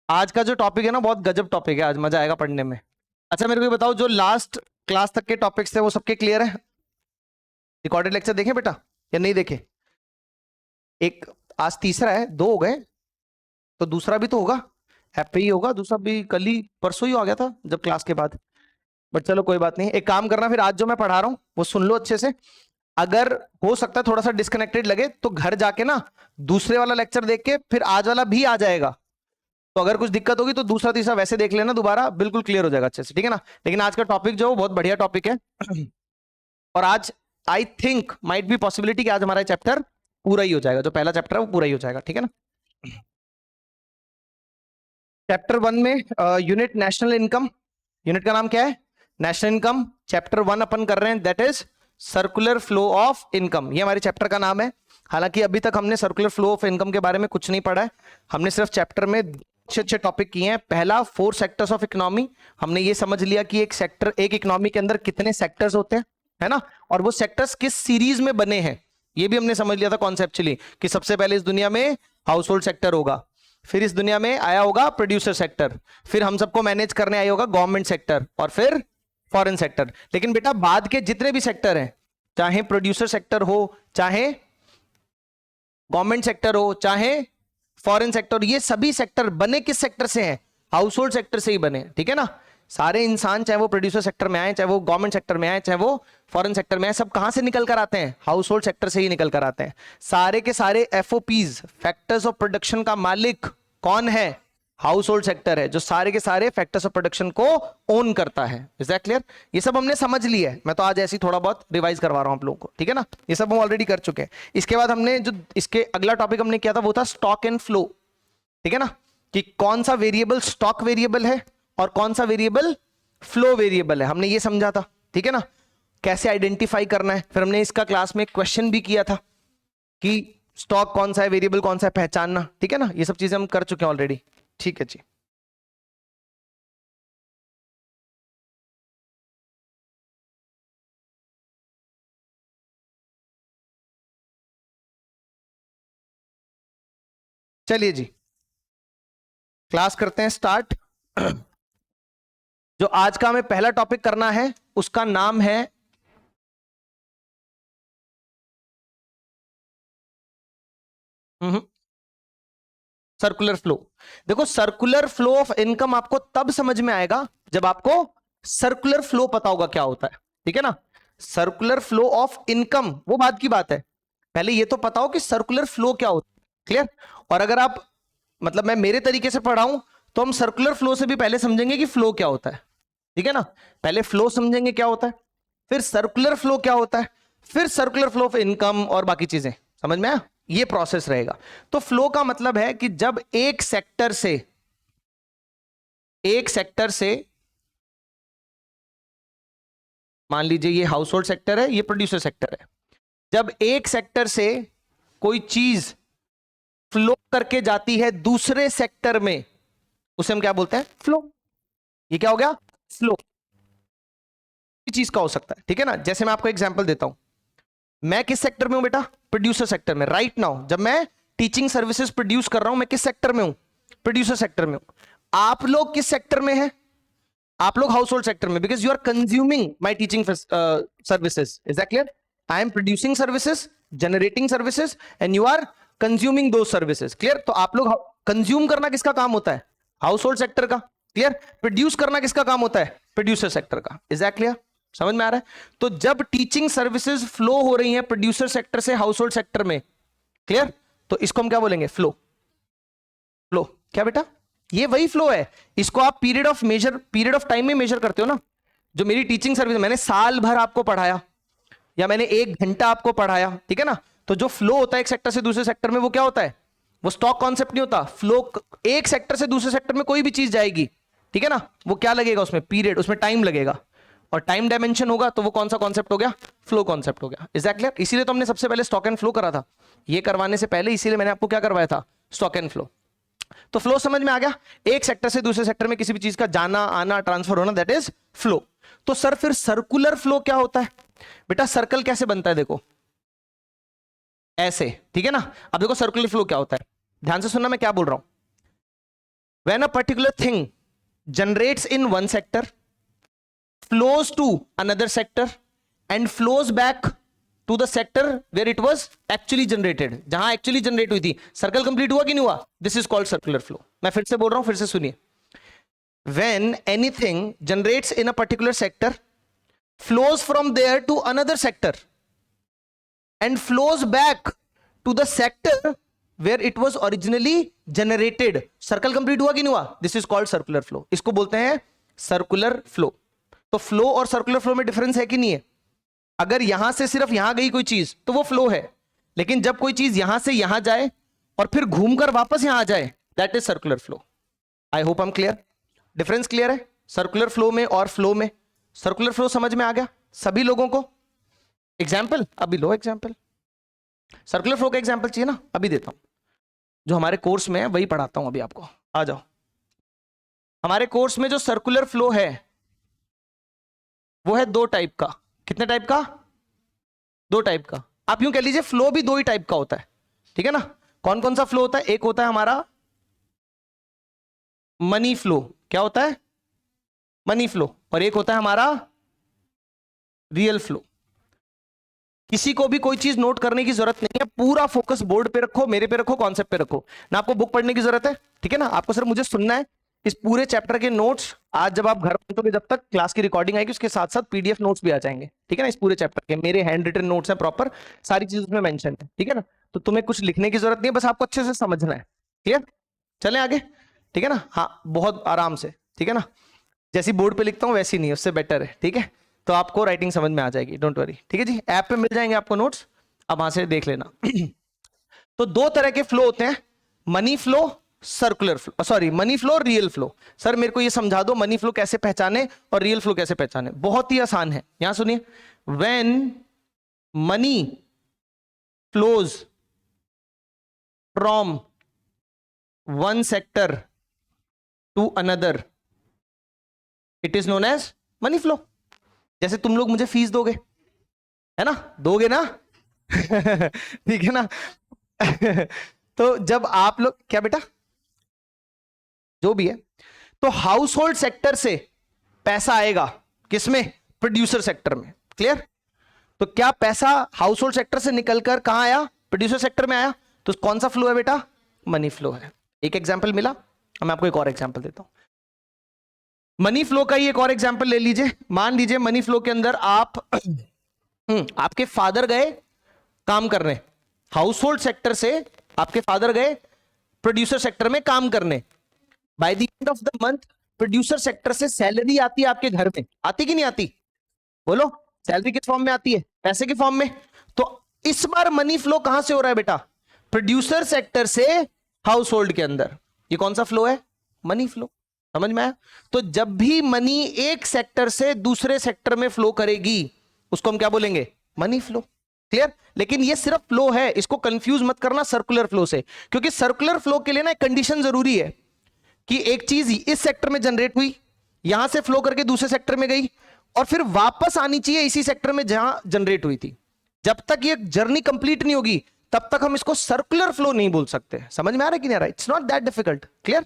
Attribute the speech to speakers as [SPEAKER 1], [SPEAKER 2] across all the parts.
[SPEAKER 1] आज का जो टॉपिक है ना बहुत गजब टॉपिक है, आज मजा आएगा पढ़ने में। अच्छा मेरे को ये बताओ, जो लास्ट क्लास तक के टॉपिक्स थे वो सबके क्लियर है? रिकॉर्डेड लेक्चर देखे बेटा या नहीं देखे? एक आज तीसरा है, दो हो गए तो दूसरा भी तो होगा, हैप्पी ही होगा। दूसरा भी कल ही परसों ही आ गया था जब क्लास के बाद। बट चलो कोई बात नहीं, एक काम करना, फिर आज जो मैं पढ़ा रहा हूँ वो सुन लो अच्छे से। अगर हो सकता है थोड़ा सा डिस्कनेक्टेड लगे तो घर जाके ना दूसरे वाला लेक्चर देख के फिर आज वाला भी आ जाएगा। तो अगर कुछ दिक्कत होगी तो दूसरा तीसरा वैसे देख लेना दोबारा, बिल्कुल क्लियर हो जाएगा अच्छे से, ठीक है ना। लेकिन आज का टॉपिक जो बहुत बढ़िया टॉपिक है और आज I think might be possibility कि आज हमारा चैप्टर पूरा ही हो जाएगा, जो पहला चैप्टर है वो पूरा ही हो जाएगा, ठीक है ना। चैप्टर 1 में यूनिट नेशनल इनकम, यूनिट का नाम क्या है? National income. चैप्टर 1 अपन कर रहे हैं, that is circular flow of income, ये हमारे चैप्टर का नाम है। हालांकि अभी तक हमने सर्कुलर फ्लो ऑफ इनकम के बारे में कुछ नहीं पढ़ा है, हमने सिर्फ चैप्टर में अच्छे अच्छे टॉपिक किए हैं। पहला 4 सेक्टर्स ऑफ इकोनॉमी, हमने ये समझ लिया कि एक सेक्टर, एक इकोनॉमी के अंदर कितने सेक्टर्स होते हैं, है ना, और वो सेक्टर्स किस सीरीज में बने हैं ये भी हमने समझ लिया था कॉन्सेप्चुअली, कि सबसे पहले इस दुनिया में हाउस होल्ड सेक्टर होगा, फिर इस दुनिया में आया होगा प्रोड्यूसर सेक्टर, फिर हम सबको मैनेज करने आया होगा गवर्नमेंट सेक्टर, और फिर फॉरेन सेक्टर। लेकिन बेटा बाद के जितने भी सेक्टर हैं, चाहे प्रोड्यूसर सेक्टर हो, चाहे गवर्नमेंट सेक्टर हो, चाहे फॉरेन सेक्टर, ये सभी सेक्टर बने किस सेक्टर से हैं? हाउस होल्ड सेक्टर से ही बने, ठीक है ना। सारे इंसान चाहे वो प्रोड्यूसर सेक्टर में आए, चाहे वो गवर्नमेंट सेक्टर में आए, चाहे वो फॉरेन सेक्टर में आए, सब कहां से निकल कर आते हैं? हाउस होल्ड सेक्टर से ही निकल कर आते हैं। सारे के सारे एफओपीज, फैक्टर्स ऑफ प्रोडक्शन का मालिक कौन है? हाउस होल्ड सेक्टर है, जो सारे के सारे फैक्टर्स ऑफ प्रोडक्शन को ओन करता है। Is that clear? ये सब हमने समझ लिया है, मैं तो आज ऐसे ही थोड़ा बहुत रिवाइज करवा रहा हूं आप लोगों को, ठीक है ना। ये सब हम ऑलरेडी कर चुके हैं। इसके बाद हमने जो इसके अगला टॉपिक हमने किया था वो था स्टॉक एंड फ्लो, ठीक है ना, कि कौन सा वेरिएबल स्टॉक वेरिएबल है और कौन सा वेरिएबल फ्लो वेरिएबल है, हमने ये समझा था, ठीक है ना। कैसे आइडेंटिफाई करना है, फिर हमने इसका क्लास में क्वेश्चन भी किया था कि स्टॉक कौन सा है, वेरिएबल कौन सा है, पहचानना, ठीक है ना। ये सब चीजें हम कर चुके हैं ऑलरेडी, ठीक है जी। चलिए जी, क्लास करते हैं स्टार्ट। जो आज का हमें पहला टॉपिक करना है उसका नाम है सर्कुलर फ्लो। देखो, सर्कुलर फ्लो ऑफ इनकम आपको तब समझ में आएगा जब आपको सर्कुलर फ्लो पता होगा क्या होता है, ठीक है ना। सर्कुलर फ्लो ऑफ इनकम वो बात की बात है, पहले ये तो पता हो कि सर्कुलर फ्लो क्या होता है, क्लियर। और अगर आप, मतलब मैं मेरे तरीके से पढ़ाऊं तो हम सर्कुलर फ्लो से भी पहले समझेंगे कि फ्लो क्या होता है, ठीक है ना। पहले फ्लो समझेंगे क्या होता है, फिर सर्कुलर फ्लो क्या होता है, फिर सर्कुलर फ्लो ऑफ इनकम और बाकी चीजें, समझ में आया? ये प्रोसेस रहेगा। तो फ्लो का मतलब है कि जब एक सेक्टर से मान लीजिए ये हाउस होल्ड सेक्टर है, ये प्रोड्यूसर सेक्टर है, जब एक सेक्टर से कोई चीज फ्लो करके जाती है दूसरे सेक्टर में, उसे हम क्या बोलते हैं? फ्लो। ये क्या हो गया? फ्लो। चीज का हो सकता है, ठीक है ना। जैसे मैं आपको एग्जांपल देता हूं, मैं किस सेक्टर में हूं बेटा? प्रोड्यूसर सेक्टर में। राइट नाउ जब मैं टीचिंग सर्विसेज प्रोड्यूस कर रहा हूं, मैं किस सेक्टर में हूं? प्रोड्यूसर सेक्टर में हूं। आप लोग किस सेक्टर में हैं? आप लोग हाउस होल्ड सेक्टर में, because you are consuming my teaching services. Is that clear? I am producing services, generating services, and you are consuming those services. Clear? तो आप लोग, कंज्यूम करना किसका काम होता है? हाउस होल्ड सेक्टर का। क्लियर? प्रोड्यूस करना किसका काम होता है? प्रोड्यूसर सेक्टर का। Is that clear? समझ में आ रहा है? तो जब टीचिंग सर्विसेज फ्लो हो रही हैं प्रोड्यूसर सेक्टर से हाउस होल्ड सेक्टर में, क्लियर, तो इसको हम क्या बोलेंगे? फ्लो। फ्लो क्या बेटा? ये वही फ्लो है। इसको आप पीरियड ऑफ टाइम में मेजर करते हो ना। जो मेरी टीचिंग सर्विस, मैंने साल भर आपको पढ़ाया या मैंने 1 घंटा आपको पढ़ाया, ठीक है ना। तो जो फ्लो होता है एक सेक्टर से दूसरे सेक्टर में, वो क्या होता है? वो स्टॉक कॉन्सेप्ट नहीं होता। फ्लो, एक सेक्टर से दूसरे सेक्टर में कोई भी चीज जाएगी, ठीक है ना, वो क्या लगेगा उसमें? पीरियड, उसमें टाइम लगेगा, और टाइम डायमेंशन होगा, तो वो कौन सा कॉन्सेप्ट हो गया? फ्लो कॉन्सेप्ट हो गया। Is that clear? इसीलिए तो हमने सबसे पहले स्टॉक एंड फ्लो करा था। ये करवाने से पहले इसीलिए मैंने आपको क्या करवाया था? Stock and flow. तो फ्लो समझ में आ गया? एक सेक्टर से दूसरे सेक्टर में किसी भी चीज का जाना आना, ट्रांसफर होना, दैट इज फ्लो। तो सर फिर सर्कुलर फ्लो क्या होता है? बेटा सर्कल कैसे बनता है? देखो ऐसे, ठीक है ना। अब देखो सर्कुलर फ्लो क्या होता है, ध्यान से सुनना मैं क्या बोल रहा हूं। When a particular thing generates in one sector, flows to another sector and flows back to the sector where it was actually generated, जहां एक्चुअली जनरेट हुई थी। सर्कल कंप्लीट हुआ कि नहीं हुआ? This is called circular flow. मैं फिर से बोल रहा हूं, फिर से सुनिए। when anything generates in a particular sector, flows from there to another sector and flows back to the sector where it was originally generated, circle complete हुआ कि नहीं हुआ? This is called circular flow. इसको बोलते हैं circular flow. तो flow और circular flow में डिफरेंस है कि नहीं है? अगर यहां से सिर्फ यहां गई कोई चीज तो वो फ्लो है, लेकिन जब कोई चीज यहां से यहां जाए और फिर घूमकर वापस यहां आ जाए, that is circular flow. I hope I am clear. Difference clear है सर्कुलर फ्लो में और फ्लो में? सर्कुलर फ्लो समझ में आ गया सभी लोगों को? एग्जाम्पल अभी लो, एग्जाम्पल सर्कुलर फ्लो का एग्जाम्पल चाहिए ना, अभी देता हूं। जो हमारे कोर्स में है वही पढ़ाता हूं अभी आपको। आ जाओ। हमारे कोर्स में जो सर्कुलर फ्लो है वो है दो टाइप का। कितने टाइप का? दो टाइप का। आप यूं कह लीजिए फ्लो भी दो ही टाइप का होता है, ठीक है ना? कौन कौन सा फ्लो होता है? एक होता है हमारा मनी फ्लो। क्या होता है? Money flow. और एक होता है हमारा रियल फ्लो। किसी को भी कोई चीज नोट करने की जरूरत नहीं है, पूरा फोकस बोर्ड पे रखो, मेरे पे रखो, कॉन्सेप्ट पे रखो ना। आपको बुक पढ़ने की जरूरत है, ठीक है ना? आपको सिर्फ मुझे सुनना है। इस पूरे चैप्टर के नोट्स आज जब आप घर पहुंचोगे, जब तक क्लास की रिकॉर्डिंग आएगी, उसके साथ साथ पीडीएफ नोट्स भी आ जाएंगे, ठीक है ना? इस पूरे चैप्टर के मेरे हैंड रिटन नोट्स हैं, प्रॉपर सारी चीज उसमें मेंशन है, ठीक है ना? तो तुम्हें कुछ लिखने की जरूरत नहीं है, बस आपको अच्छे से समझना है। क्लियर? चलें आगे, ठीक है ना? हाँ, बहुत आराम से, ठीक है ना? जैसी बोर्ड पे लिखता हूँ वैसी नहीं, उससे बेटर है, ठीक है? तो आपको राइटिंग समझ में आ जाएगी, डोंट वरी, ठीक है जी? ऐप पे मिल जाएंगे आपको नोट्स, अब वहां से देख लेना। तो दो तरह के फ्लो होते हैं, money flow, circular flow, sorry money flow और रियल फ्लो। सर मेरे को ये समझा दो मनी फ्लो कैसे पहचाने और रियल फ्लो कैसे पहचाने। बहुत ही आसान है, यहां सुनिए। When money flows from one sector to another, it is known as money flow. जैसे तुम लोग मुझे फीस दोगे, है ना? दोगे ना? ठीक है ना? तो जब आप लोग, क्या बेटा, जो भी है, तो हाउस होल्ड सेक्टर से पैसा आएगा किसमें? प्रोड्यूसर सेक्टर में। क्लियर? तो क्या पैसा हाउस होल्ड सेक्टर से निकलकर कहां आया? प्रोड्यूसर सेक्टर में आया। तो कौन सा फ्लो है बेटा? मनी फ्लो है। एक एग्जाम्पल मिला, मैं आपको एक और एग्जाम्पल देता हूं। मनी फ्लो का ही एक और एग्जाम्पल ले लीजिए। मान लीजिए मनी फ्लो के अंदर आप आपके फादर गए काम करने, हाउस होल्ड सेक्टर से आपके फादर गए प्रोड्यूसर सेक्टर में काम करने। By the end of the month producer sector से सैलरी आती है आपके घर में, आती कि नहीं आती? बोलो, सैलरी किस फॉर्म में आती है? पैसे के फॉर्म में। तो इस बार मनी फ्लो कहां से हो रहा है बेटा? प्रोड्यूसर सेक्टर से हाउस होल्ड के अंदर। ये कौन सा फ्लो है? Money flow. समझ में आया? तो जब भी मनी एक सेक्टर से दूसरे सेक्टर में फ्लो करेगी उसको हम क्या बोलेंगे? Money flow. क्लियर? लेकिन ये सिर्फ फ्लो है, इसको कंफ्यूज मत करना सर्कुलर फ्लो से, क्योंकि सर्कुलर फ्लो के लिए ना एक कंडीशन जरूरी है कि एक चीज इस सेक्टर में जनरेट हुई, यहां से फ्लो करके दूसरे सेक्टर में गई और फिर वापस आनी चाहिए इसी सेक्टर में जहां जनरेट हुई थी। जब तक ये जर्नी कंप्लीट नहीं होगी तब तक हम इसको सर्कुलर फ्लो नहीं बोल सकते। समझ में आ रहा है कि नहीं आ रहा? It's not that difficult. Clear?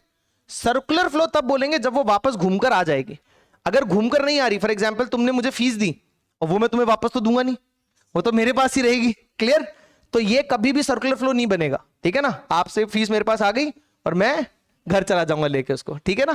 [SPEAKER 1] Circular flow तब बोलेंगे जब वो वापस घूमकर आ जाएगी। अगर घूमकर नहीं आ रही, फॉर एग्जाम्पल तुमने मुझे फीस दी और वो मैं तुम्हें वापस तो दूंगा नहीं, वो तो मेरे पास ही रहेगी। क्लियर? तो ये कभी भी सर्कुलर फ्लो नहीं बनेगा, ठीक है ना? आपसे फीस मेरे पास आ गई और मैं घर चला जाऊंगा लेके उसको, ठीक है ना?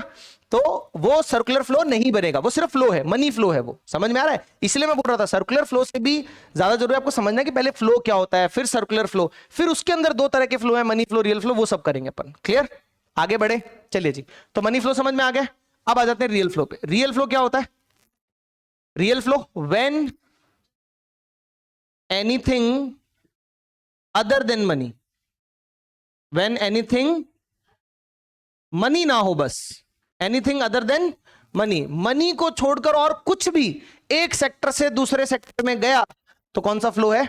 [SPEAKER 1] तो वो सर्कुलर फ्लो नहीं बनेगा, वो सिर्फ फ्लो है, मनी फ्लो है वो। समझ में आ रहा है? इसलिए मैं बोल रहा था सर्कुलर फ्लो से भी ज्यादा जरूरी आपको समझना है कि पहले फ्लो क्या होता है, फिर सर्कुलर फ्लो, फिर उसके अंदर दो तरह के फ्लो है, मनी फ्लो, रियल फ्लो, वो सब करेंगे अपन। क्लियर? आगे बढ़े, चलिए जी। तो मनी फ्लो समझ में आ गया। अब आ जाते हैं रियल फ्लो पे। रियल फ्लो क्या होता है? Real flow when anything other than money, when anything money ना हो, बस anything other than money, money को छोड़कर और कुछ भी एक सेक्टर से दूसरे सेक्टर में गया तो कौन सा फ्लो है?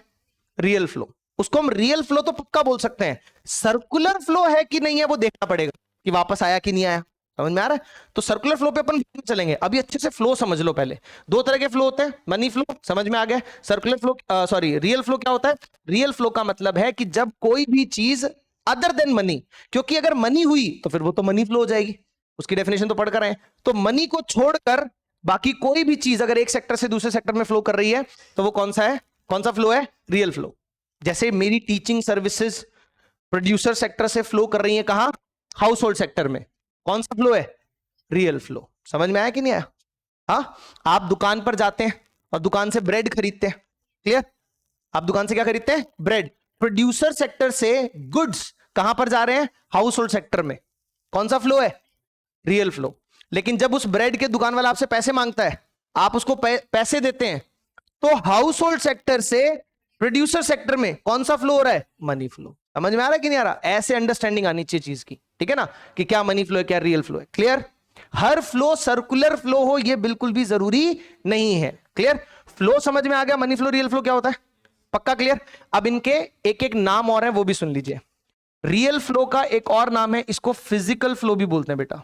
[SPEAKER 1] Real flow. उसको हम रियल फ्लो तो पक्का बोल सकते हैं। सर्कुलर फ्लो है कि नहीं है वो देखना पड़ेगा कि वापस आया कि नहीं आया। समझ में आ रहा है? तो सर्कुलर फ्लो पे अपन चलेंगे। अभी अच्छे से फ्लो समझ लो। पहले दो तरह के फ्लो होते हैं, मनी फ्लो समझ में आ गया। Circular flow, sorry real flow क्या होता है? रियल फ्लो का मतलब है कि जब कोई भी चीज अदर देन मनी, क्योंकि अगर मनी हुई तो फिर वो तो मनी फ्लो हो जाएगी, उसकी डेफिनेशन तो पढ़कर आए। तो मनी को छोड़कर बाकी कोई भी चीज अगर एक सेक्टर से दूसरे सेक्टर में फ्लो कर रही है तो वो कौन सा है, कौन सा फ्लो है, रियल फ्लो। जैसे मेरी टीचिंग सर्विसेज प्रोड्यूसर सेक्टर से फ्लो कर रही है, कहां, हाउस होल्ड सेक्टर में, कौन सा फ्लो है, रियल फ्लो। समझ में आया कि नहीं आया? हाँ, आप दुकान पर जाते हैं और दुकान से ब्रेड खरीदते हैं, क्लियर, आप दुकान से क्या खरीदते हैं, ब्रेड। प्रोड्यूसर सेक्टर से गुड्स कहां पर जा रहे हैं, हाउस होल्ड सेक्टर में, कौन सा फ्लो है, रियल फ्लो। लेकिन जब उस ब्रेड के दुकान वाला आपसे पैसे मांगता है, आप उसको पैसे देते हैं, तो हाउस होल्ड सेक्टर से प्रोड्यूसर सेक्टर में कौन सा फ्लो हो रहा है, मनी फ्लो। समझ में आ रहा है कि नहीं आ रहा? ऐसे अंडरस्टैंडिंग आनी चाहिए चीज की, ठीक है ना, कि क्या मनी फ्लो है, क्या रियल फ्लो है। क्लियर? हर फ्लो सर्कुलर फ्लो हो यह बिल्कुल भी जरूरी नहीं है। क्लियर? फ्लो समझ में आ गया, मनी फ्लो रियल फ्लो क्या होता है, पक्का क्लियर? अब इनके एक एक नाम और हैं, वो भी सुन लीजिए। रियल फ्लो का एक और नाम है, इसको फिजिकल फ्लो भी बोलते हैं बेटा।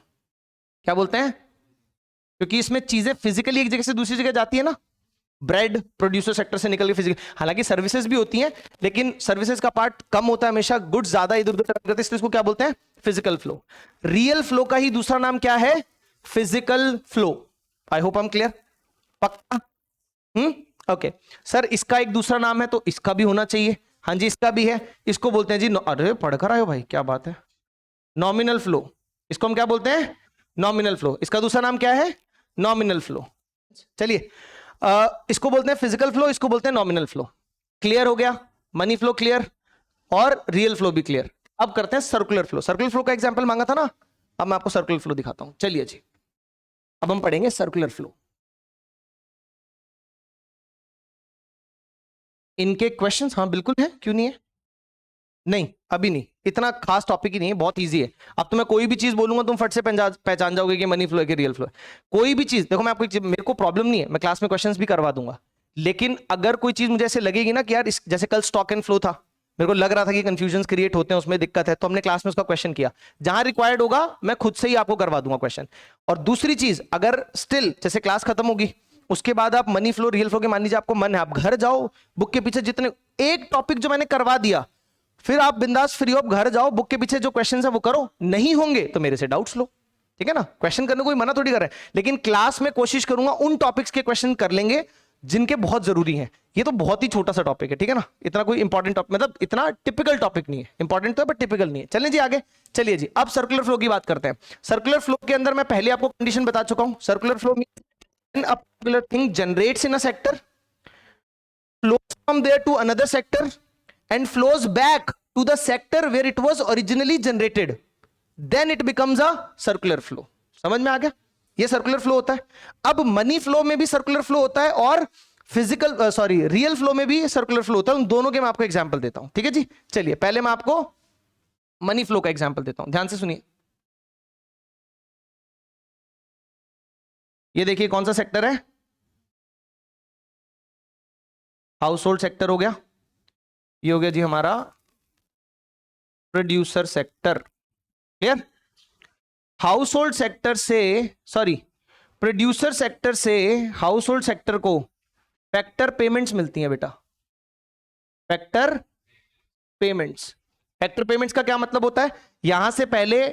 [SPEAKER 1] क्या बोलते हैं? क्योंकि इसमें चीजें फिजिकली एक जगह से दूसरी जगह जाती है ना, ब्रेड प्रोड्यूसर सेक्टर से निकल के फिजिकल, हालांकि सर्विसेज भी होती हैं लेकिन सर्विसेज का पार्ट कम होता है हमेशा, गुड्स ज्यादा इधर उधर करते हैं, इसलिए इसको क्या बोलते हैं, फिजिकल फ्लो। रियल फ्लो का ही दूसरा नाम क्या है, physical flow. I hope I am clear, पक्का? ओके सर, इसका एक दूसरा नाम है तो इसका भी होना चाहिए। हाँ जी, इसका भी है, इसको बोलते हैं जी, अरे पढ़कर आए हो भाई, क्या बात है, नॉमिनल फ्लो। इसको हम क्या बोलते हैं, नॉमिनल फ्लो। इसका दूसरा नाम क्या है, नॉमिनल फ्लो। चलिए, इसको बोलते हैं फिजिकल फ्लो, इसको बोलते हैं नॉमिनल फ्लो। क्लियर हो गया? मनी फ्लो क्लियर और रियल फ्लो भी क्लियर। अब करते हैं सर्कुलर फ्लो। सर्कुलर फ्लो का एग्जांपल मांगा था ना, अब मैं आपको सर्कुलर फ्लो दिखाता हूं। चलिए जी, अब हम पढ़ेंगे सर्कुलर फ्लो। इनके क्वेश्चंस, हाँ बिल्कुल है, क्यों नहीं है? नहीं, अभी नहीं, इतना खास टॉपिक ही नहीं है, बहुत इजी है। अब तो मैं कोई भी चीज बोलूंगा तुम फट से पहचान जाओगे कि मनी फ्लो है कि रियल फ्लो है। कोई भी चीज देखो, मैं आपको, मेरे को प्रॉब्लम नहीं है, मैं क्लास में क्वेश्चंस भी करवा दूंगा, लेकिन अगर कोई चीज मुझे ऐसे लगेगी ना कि यार जैसे कल स्टॉक एंड फ्लो था, मेरे को लग रहा था कि कंफ्यूजन क्रिएट होते हैं, उसमें दिक्कत है, तो हमने क्लास में उसका क्वेश्चन किया। जहां रिक्वायर्ड होगा मैं खुद से ही आपको करवा दूंगा क्वेश्चन। और दूसरी चीज, अगर स्टिल जैसे क्लास खत्म होगी उसके बाद आप मनी फ्लो रियल फ्लो के, मान लीजिए आपको मन है, आप घर जाओ, बुक के पीछे जितने, एक टॉपिक जो मैंने करवा दिया, फिर आप बिंदास फ्री ऑफ घर जाओ, बुक के पीछे जो क्वेश्चंस है वो करो, नहीं होंगे तो मेरे से डाउट्स लो, ठीक है ना। क्वेश्चन करने को कोई मना थोड़ी कर रहा है, लेकिन क्लास में कोशिश करूंगा उन टॉपिक्स के क्वेश्चन कर लेंगे जिनके बहुत जरूरी हैं। ये तो बहुत ही छोटा सा टॉपिक है, ठीक है ना, इतना कोई इंपॉर्टेंट टॉपिक, मतलब इतना टिपिकल टॉपिक नहीं है, इंपॉर्टेंट तो है बट टिपिकल नहीं है। चलिए जी आगे, चलिए जी, अब सर्कुलर फ्लो की बात करते हैं। सर्कुलर फ्लो के अंदर मैं पहले आपको कंडीशन बता चुका हूं। Circular flow means a particular thing generates in a sector, flows from there to another sector and flows back to the sector where it was originally generated, then it becomes a circular flow। समझ में आ गया? ये circular flow होता है। अब money flow में भी circular flow होता है और फिजिकल रियल फ्लो में भी सर्कुलर फ्लो होता है। उन दोनों के मैं आपको एग्जांपल देता हूं, ठीक है जी। चलिए पहले मैं आपको मनी फ्लो का एग्जांपल देता हूं, ध्यान से सुनिए। ये देखिए कौन सा सेक्टर है, हाउस होल्ड सेक्टर हो गया, ये हो गया जी हमारा producer sector. Clear? House hold sector से, प्रोड्यूसर सेक्टर से हाउस होल्ड सेक्टर को फैक्टर पेमेंट्स मिलती हैं बेटा, फैक्टर पेमेंट्स। फैक्टर पेमेंट्स का क्या मतलब होता है, यहां से पहले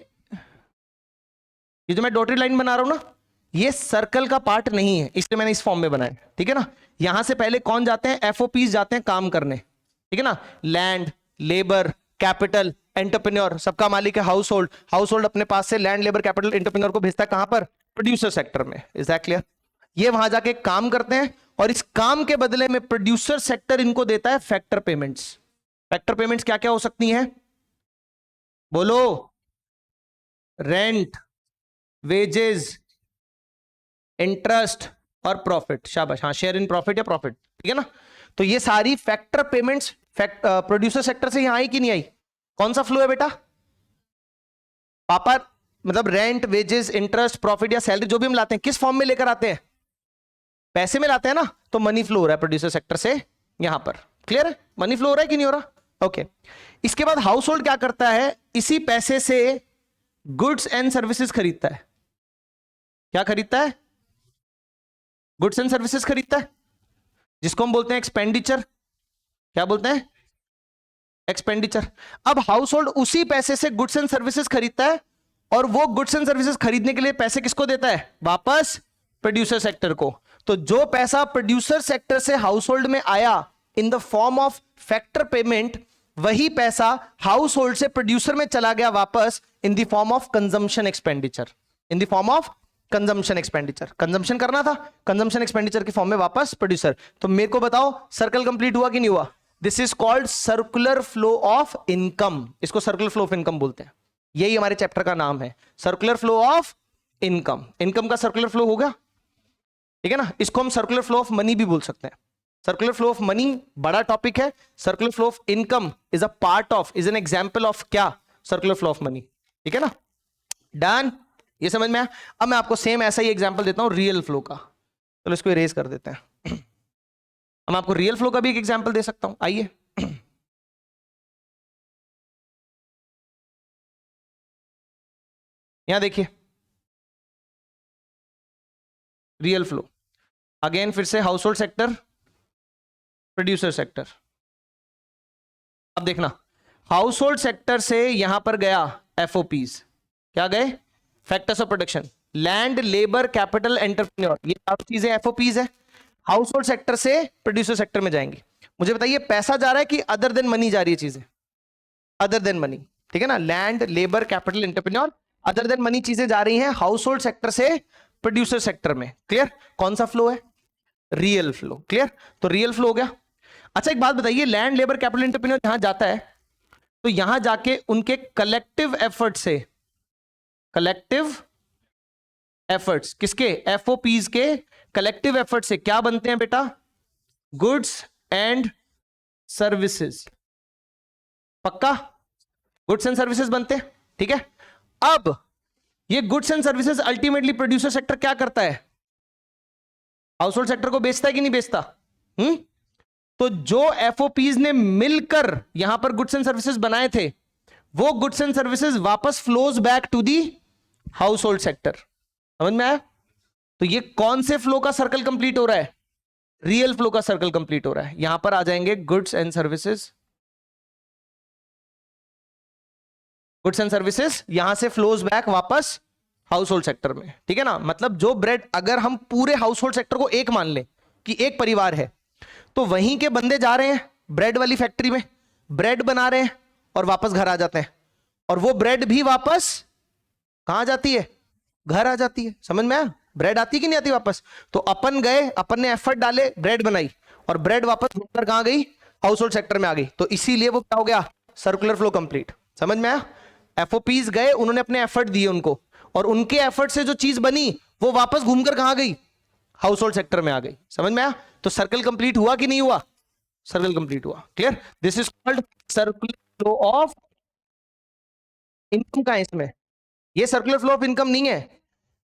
[SPEAKER 1] ये जो मैं डॉटेड लाइन बना रहा हूं ना, ये सर्कल का पार्ट नहीं है, इसलिए मैंने इस फॉर्म में बनाया, ठीक है ना। यहां से पहले कौन जाते हैं, एफओपीज जाते हैं काम करने, ठीक है ना। लैंड, लेबर, कैपिटल, एंटरप्रेन्योर, सबका मालिक है हाउस होल्ड। हाउस होल्ड अपने पास से लैंड, लेबर, कैपिटल, एंटरप्रेन्योर को भेजता है कहां पर, प्रोड्यूसर सेक्टर में। Is that clear? ये वहां जाके काम करते हैं और इस काम के बदले में प्रोड्यूसर सेक्टर इनको देता है फैक्टर पेमेंट्स। फैक्टर पेमेंट्स क्या क्या हो सकती हैं, बोलो? रेंट, वेजेस, इंटरेस्ट और प्रॉफिट। शाबाश, हाँ, शेयर इन प्रॉफिट या प्रॉफिट, ठीक है ना। तो ये सारी फैक्टर पेमेंट्स प्रोड्यूसर सेक्टर से यहां आई कि नहीं आई? कौन सा फ्लो है बेटा, पापा? मतलब रेंट, वेजेस, इंटरेस्ट, प्रॉफिट या सैलरी जो भी हम लाते हैं किस फॉर्म में लेकर आते हैं, पैसे में लाते हैं ना, तो मनी फ्लो हो रहा है प्रोड्यूसर सेक्टर से यहां पर। क्लियर है? मनी फ्लो हो रहा है कि नहीं हो रहा? ओके। इसके बाद हाउस होल्ड क्या करता है, इसी पैसे से गुड्स एंड सर्विसेज खरीदता है। क्या खरीदता है, गुड्स एंड सर्विसेज खरीदता है, जिसको हम बोलते हैं एक्सपेंडिचर। क्या बोलते हैं, एक्सपेंडिचर। अब हाउस होल्ड उसी पैसे से गुड्स एंड सर्विसेज खरीदता है और वो गुड्स एंड सर्विसेज खरीदने के लिए पैसे किसको देता है? वापस प्रोड्यूसर सेक्टर को। तो जो पैसा प्रोड्यूसर सेक्टर से हाउस होल्ड में आया in the form of factor payment, वही पैसा हाउस होल्ड से प्रोड्यूसर में चला गया वापस in the form of consumption expenditure. In the form of consumption expenditure, consumption करना था, कंजम्पशन एक्सपेंडिचर के फॉर्म में वापस प्रोड्यूसर। तो मेरे को बताओ सर्कल कंप्लीट हुआ कि नहीं हुआ? This is called circular flow of income. इसको सर्कुलर फ्लो ऑफ इनकम बोलते हैं। यही हमारे चैप्टर का नाम है, circular flow of income. Income का सर्कुलर फ्लो होगा, ठीक है ना। इसको हम सर्कुलर फ्लो ऑफ मनी भी बोल सकते हैं। सर्कुलर फ्लो ऑफ मनी बड़ा टॉपिक है, circular flow of income is a part of, is an example of क्या? सर्कुलर फ्लो ऑफ मनी, ठीक है ना। डन, ये समझ में आया? अब मैं आपको सेम ऐसा ही एग्जांपल देता हूं रियल फ्लो का। चलो इसको इरेज कर देते हैं। अब मैं आपको रियल फ्लो का भी एक एग्जांपल दे सकता हूं, आइए। यहां देखिए रियल फ्लो, अगेन फिर से house hold sector, producer sector. अब देखना, हाउस होल्ड सेक्टर से यहां पर गया एफओपीज, क्या गए? Factors of production, land, labour, capital, entrepreneur, ये चार चीजें एफओपीज है। हाउस होल्ड सेक्टर से प्रोड्यूसर सेक्टर में जाएंगी। मुझे बताइए पैसा जा रहा है कि अदर देन मनी जा रही है चीजें? अदर देन मनी, ठीक है ना। Land, labour, capital, entrepreneur, other than money चीजें जा रही हैं हाउस होल्ड सेक्टर से प्रोड्यूसर सेक्टर में। क्लियर? कौन सा फ्लो है? Real flow. क्लियर? तो रियल फ्लो हो गया। अच्छा एक बात बताइए, लैंड, लेबर, कैपिटल, एंटरप्रेन्योर यहां जाता है तो यहां जाके उनके कलेक्टिव एफर्ट से, कलेक्टिव एफर्ट्स किसके? एफओपीज के कलेक्टिव एफर्ट से क्या बनते हैं बेटा? Goods and services. पक्का गुड्स एंड सर्विसेज बनते हैं, ठीक है। अब ये goods and services ultimately producer sector क्या करता है? हाउस होल्ड सेक्टर को बेचता है कि नहीं बेचता? तो जो एफओपीज ने मिलकर यहां पर गुड्स एंड सर्विसेज बनाए थे, वो गुड्स एंड सर्विसेज वापस flows back to the household sector. समझ में आया? तो ये कौन से फ्लो का सर्कल कंप्लीट हो रहा है? रियल फ्लो का सर्कल कंप्लीट हो रहा है। यहां पर आ जाएंगे goods and services, goods and services यहां से फ्लोज बैक वापस हाउस होल्ड सेक्टर में, ठीक है ना। मतलब जो ब्रेड, अगर हम पूरे हाउस होल्ड सेक्टर को एक मान लें कि एक परिवार है, तो वहीं के बंदे जा रहे हैं ब्रेड वाली फैक्ट्री में, ब्रेड बना रहे हैं और वापस घर आ जाते हैं, और वो ब्रेड भी वापस कहां जाती है? घर आ जाती है। समझ में आया? ब्रेड आती कि नहीं आती वापस? तो अपन गए, अपन ने एफर्ट डाले, ब्रेड बनाई, और ब्रेड वापस घूमकर कहां गई? हाउस होल्ड सेक्टर में आ गई। तो इसीलिए वो क्या हो गया? Circular flow complete. समझ में आया? एफओपीज गए, उन्होंने अपने एफर्ट दिए उनको, और उनके एफर्ट से जो चीज बनी वो वापस घूमकर कहां गई? हाउस होल्ड सेक्टर में आ गई। समझ में आया? तो सर्कल कंप्लीट हुआ कि नहीं हुआ? सर्कल कंप्लीट हुआ। Clear? This is called circular flow of income. का इसमें ये सर्कुलर फ्लो ऑफ इनकम नहीं है,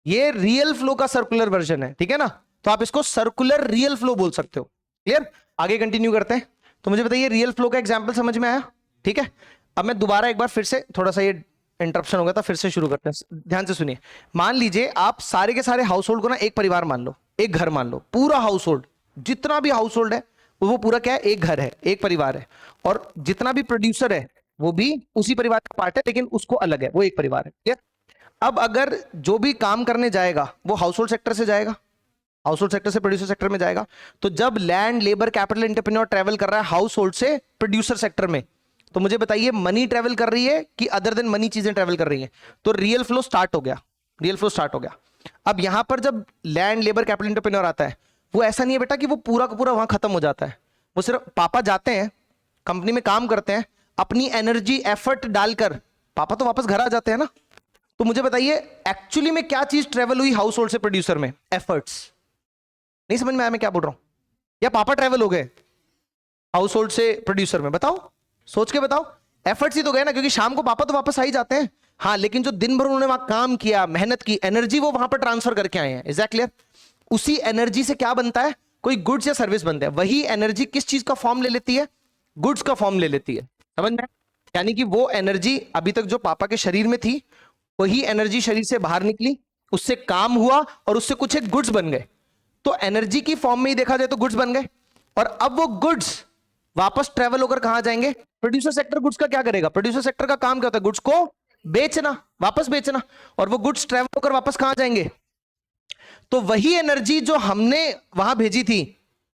[SPEAKER 1] ये रियल फ्लो का सर्कुलर वर्जन है, ठीक है ना। तो आप इसको सर्कुलर रियल फ्लो बोल सकते हो। क्लियर? आगे कंटिन्यू करते हैं। तो मुझे बताइए रियल फ्लो का एग्जांपल समझ में आया? ठीक है। अब मैं दोबारा एक बार फिर से, थोड़ा सा ये इंटरप्शन हो गया था, फिर से शुरू करते हैं। ध्यान से सुनिए। मान लीजिए आप सारे के सारे हाउस होल्ड को ना एक परिवार मान लो, एक घर मान लो। पूरा हाउस होल्ड, जितना भी हाउस होल्ड है वो पूरा क्या है? एक घर है, एक परिवार है। और जितना भी प्रोड्यूसर है वो भी उसी परिवार का पार्ट है, लेकिन उसको अलग है, वो एक परिवार है। क्लियर? अब अगर जो भी काम करने जाएगा वो हाउस होल्ड सेक्टर से जाएगा, हाउस होल्ड सेक्टर से प्रोड्यूसर सेक्टर में जाएगा। तो जब land, labour, capital, entrepreneur travel कर रहा है हाउस होल्ड से प्रोड्यूसर सेक्टर में, तो मुझे बताइए मनी ट्रेवल कर रही है कि अदर देन मनी चीजें ट्रेवल कर रही हैं? तो रियल फ्लो स्टार्ट हो गया, रियल फ्लो स्टार्ट हो गया। अब यहां पर जब लैंड, लेबर, कैपिटल, एंटरप्रेन्योर आता है, वो ऐसा नहीं है बेटा कि वो पूरा का पूरा वहां खत्म हो जाता है। वो सिर्फ पापा जाते हैं, कंपनी में काम करते हैं, अपनी एनर्जी एफर्ट डालकर पापा तो वापस घर आ जाते हैं ना। तो मुझे बताइए एक्चुअली में क्या चीज ट्रेवल हुई हाउस होल्ड से प्रोड्यूसर में? एफर्ट्स। नहीं समझ में आया मैं क्या बोल रहा हूं? या पापा ट्रेवल हो गए हाउस होल्ड से प्रोड्यूसर में? बताओ, सोच के बताओ। एफर्ट्स ही तो गए ना, क्योंकि शाम को पापा तो वापस आ ही जाते हैं। हाँ, लेकिन जो दिन भर उन्होंने वहां काम किया, मेहनत की, एनर्जी वो वहां पर ट्रांसफर करके आए हैं। Is that clear? उसी एनर्जी से क्या बनता है? कोई गुड्स या सर्विस बनता है। वही एनर्जी किस चीज का फॉर्म ले लेती है? गुड्स का फॉर्म ले लेती है। समझ में? यानी कि वो एनर्जी अभी तक जो पापा के शरीर में थी, वही एनर्जी शरीर से बाहर निकली, उससे काम हुआ और उससे कुछ एक गुड्स बन गए। तो एनर्जी की फॉर्म में ही देखा जाए तो गुड्स बन गए। और अब वो गुड्स वापस ट्रेवल होकर कहां जाएंगे? Producer sector. गुड्स का क्या करेगा? प्रोड्यूसर सेक्टर का काम क्या होता है? गुड्स को बेचना, वापस बेचना, और वो गुड्स ट्रेवल होकर वापस कहां जाएंगे? तो वही एनर्जी जो हमने वहां भेजी थी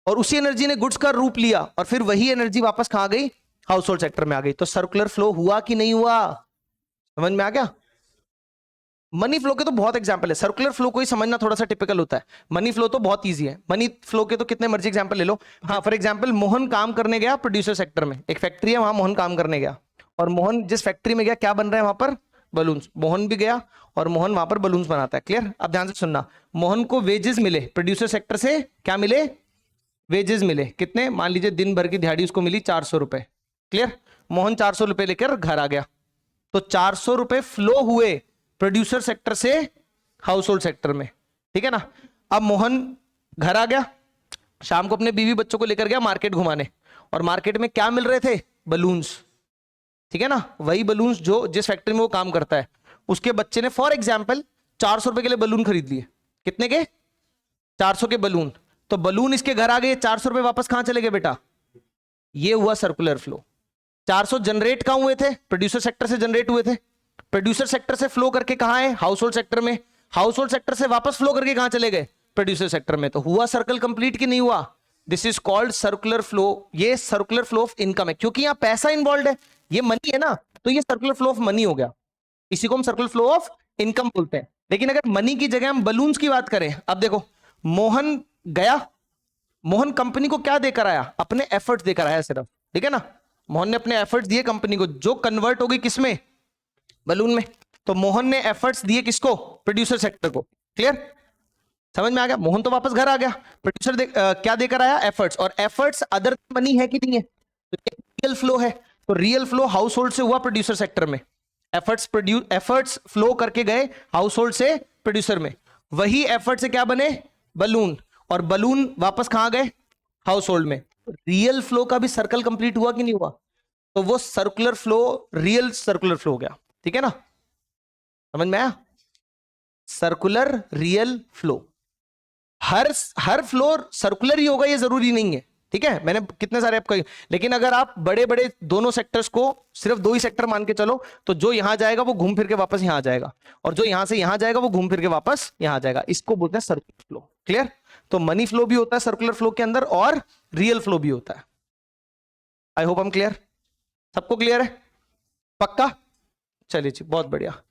[SPEAKER 1] और उसी एनर्जी ने गुड्स का रूप लिया और फिर वही एनर्जी वापस कहां गई? हाउस होल्ड सेक्टर में आ गई। तो सर्कुलर फ्लो हुआ कि नहीं हुआ? समझ में आ गया? मनी फ्लो के तो बहुत एग्जांपल है, सर्कुलर फ्लो को ही समझना थोड़ा सा टिपिकल होता है। मनी फ्लो तो बहुत इजी है, मनी फ्लो के तो कितने मर्जी एग्जांपल ले लो। हाँ, फॉर एग्जांपल मोहन काम करने गया प्रोड्यूसर सेक्टर में, एक फैक्ट्री है वहां मोहन काम करने गया, और मोहन जिस फैक्ट्री में गया क्या बन रहा है वहां पर? बलून्स। मोहन भी गया और मोहन वहां पर बलून्स बनाता है। क्लियर? अब ध्यान से सुनना, मोहन को वेजेस मिले प्रोड्यूसर सेक्टर से, क्या मिले? वेजेस मिले। कितने? मान लीजिए दिन भर की दिहाड़ी उसको मिली 400 रुपए। क्लियर? मोहन 400 रुपए लेकर घर आ गया, तो 400 रुपए फ्लो हुए प्रोड्यूसर सेक्टर से हाउस होल्ड सेक्टर में। ठीक है ना? अब मोहन घर आ गया, शाम को अपने बीवी बच्चों को लेकर गया मार्केट घुमाने, और मार्केट में क्या मिल रहे थे? बलून्स। ठीक है ना? वही बलून्स जो जिस फैक्ट्री में वो काम करता है, उसके बच्चे ने फॉर एग्जाम्पल 400 रुपए के लिए बलून खरीद लिए। कितने के? 400 के बलून। तो बलून इसके घर आ गए, 400 रुपए वापस कहां चले गए बेटा? ये हुआ सर्कुलर फ्लो। 400 जनरेट कहां हुए थे? प्रोड्यूसर सेक्टर से जनरेट हुए थे। प्रोड्यूसर सेक्टर से फ्लो करके कहां है? हाउस होल्ड सेक्टर में। हाउस होल्ड सेक्टर से वापस फ्लो करके कहां चले गए? प्रोड्यूसर सेक्टर में। तो हुआ सर्कल कंप्लीट कि नहीं हुआ? This is called circular flow. ये सर्कुलर फ्लो ऑफ इनकम है, क्योंकि यहां पैसा इन्वॉल्व है, ये मनी है ना, तो ये सर्कुलर फ्लो ऑफ मनी हो गया। इसी को हम सर्कुलर फ्लो ऑफ इनकम बोलते हैं। लेकिन अगर मनी की जगह हम बलून्स की बात करें, अब देखो, मोहन गया, मोहन कंपनी को क्या देकर आया? अपने एफर्ट्स देकर आया सिर्फ। ठीक है ना? मोहन ने अपने एफर्ट्स दिए कंपनी को, जो कन्वर्ट होगी किसमें? बलून में। तो मोहन ने एफर्ट्स दिए किसको? प्रोड्यूसर सेक्टर को। क्लियर? समझ में आ गया? मोहन तो वापस घर आ गया, प्रोड्यूसर क्या देकर आया? एफर्ट्स। और एफर्ट्स अदर मनी है कि नहीं है? तो रियल फ्लो है। तो रियल फ्लो हाउस होल्ड से हुआ प्रोड्यूसर सेक्टर में, एफर्ट्स फ्लो करके गए हाउस होल्ड से प्रोड्यूसर में, वही एफर्ट से क्या बने? बलून, और बलून वापस कहां गए? हाउस होल्ड में। रियल फ्लो का भी सर्कल कंप्लीट हुआ कि नहीं हुआ? तो वो circular flow real circular flow हो गया। ठीक है ना? समझ में आया? Circular real flow. हर फ्लो सर्कुलर ही होगा ये जरूरी नहीं है। ठीक है? मैंने कितने सारे आपको, लेकिन अगर आप बड़े बड़े दोनों सेक्टर्स को सिर्फ दो ही सेक्टर मान के चलो, तो जो यहां जाएगा वो घूम फिर के वापस यहां आ जाएगा, और जो यहां से यहां जाएगा वो घूम फिर के वापस यहां आ जाएगा। इसको बोलते हैं सर्कुलर फ्लो। क्लियर? तो मनी फ्लो भी होता है सर्कुलर फ्लो के अंदर, और रियल फ्लो भी होता है। आई होप हम क्लियर, सबको क्लियर है? पक्का? चलिए जी, बहुत बढ़िया।